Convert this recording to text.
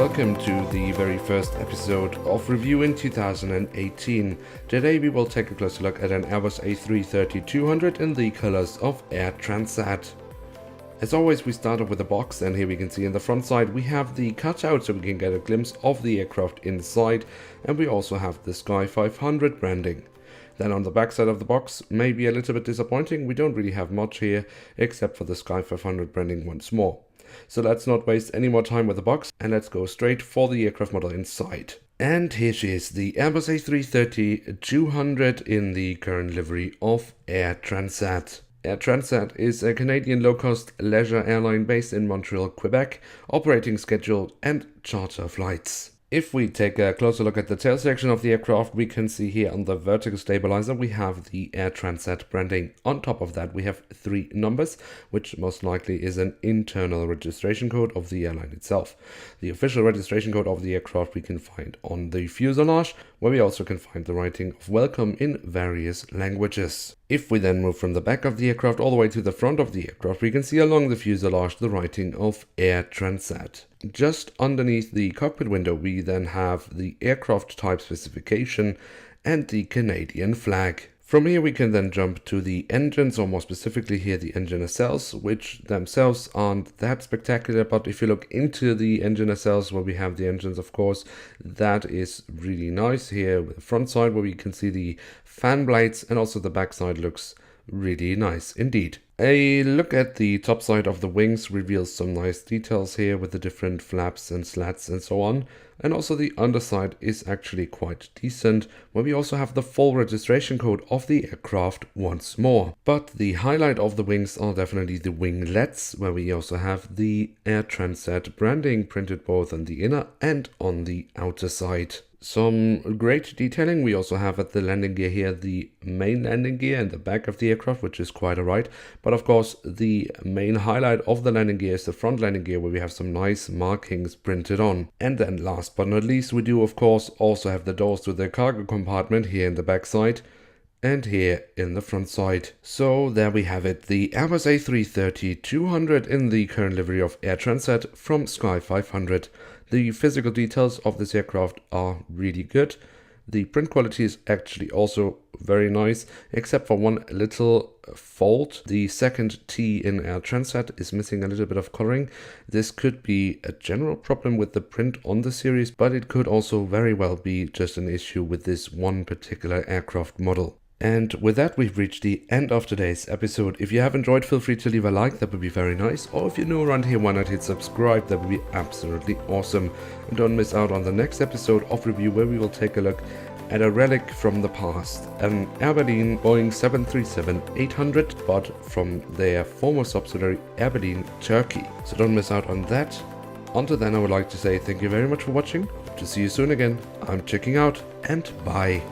welcome to the very first episode of Review in 2018. Today we will take a closer look at an Airbus A330-200 in the colors of Air Transat. As always, we start off with a box, and here we can see in the front side we have the cutout so we can get a glimpse of the aircraft inside, and we also have the Sky 500 branding. Then on the back side of the box, maybe a little bit disappointing, we don't really have much here except for the Sky 500 branding once more. So let's not waste any more time with the box and let's go straight for the aircraft model inside. And here she is, the Airbus A330-200 in the current livery of Air Transat. Air Transat is a Canadian low-cost leisure airline based in Montreal, Quebec, operating scheduled and charter flights. If we take a closer look at the tail section of the aircraft, we can see here on the vertical stabilizer we have the Air Transat branding. On top of that we have 3 numbers, which most likely is an internal registration code of the airline itself. The official registration code of the aircraft we can find on the fuselage, where we also can find the writing of welcome in various languages. If we then move from the back of the aircraft all the way to the front of the aircraft, we can see along the fuselage the writing of Air Transat. Just underneath the cockpit window we then have the aircraft type specification and the Canadian flag. From here we can then jump to the engines, or more specifically here the engine nacelles, which themselves aren't that spectacular, but if you look into the engine nacelles where we have the engines, of course, that is really nice. Here with the front side where we can see the fan blades, and also the back side looks really nice indeed. A look at the top side of the wings reveals some nice details here with the different flaps and slats and so on. And also the underside is actually quite decent, where we also have the full registration code of the aircraft once more. But the highlight of the wings are definitely the winglets, where we also have the Air Transat branding printed both on the inner and on the outer side. Some great detailing we also have at the landing gear here, the main landing gear and the back of the aircraft, which is quite alright. But of course the main highlight of the landing gear is the front landing gear, where we have some nice markings printed on. And then last but not least, we do of course also have the doors to the cargo compartment here in the back side and here in the front side. So there we have it, the Airbus A330-200 in the current livery of Air Transat from Sky 500. The physical details of this aircraft are really good. The print quality is actually also very nice, except for one little fault. The second T in Air Transat is missing a little bit of coloring. This could be a general problem with the print on the series, but it could also very well be just an issue with this one particular aircraft model. And with that, we've reached the end of today's episode. If you have enjoyed, feel free to leave a like, that would be very nice. Or if you're new around here, why not hit subscribe, that would be absolutely awesome. And don't miss out on the next episode of Review, where we will take a look at a relic from the past, an Air Berlin Boeing 737-800, but from their former subsidiary Air Berlin, Turkey. So don't miss out on that. Until then, I would like to say thank you very much for watching. Hope to see you soon again. I'm checking out, and bye.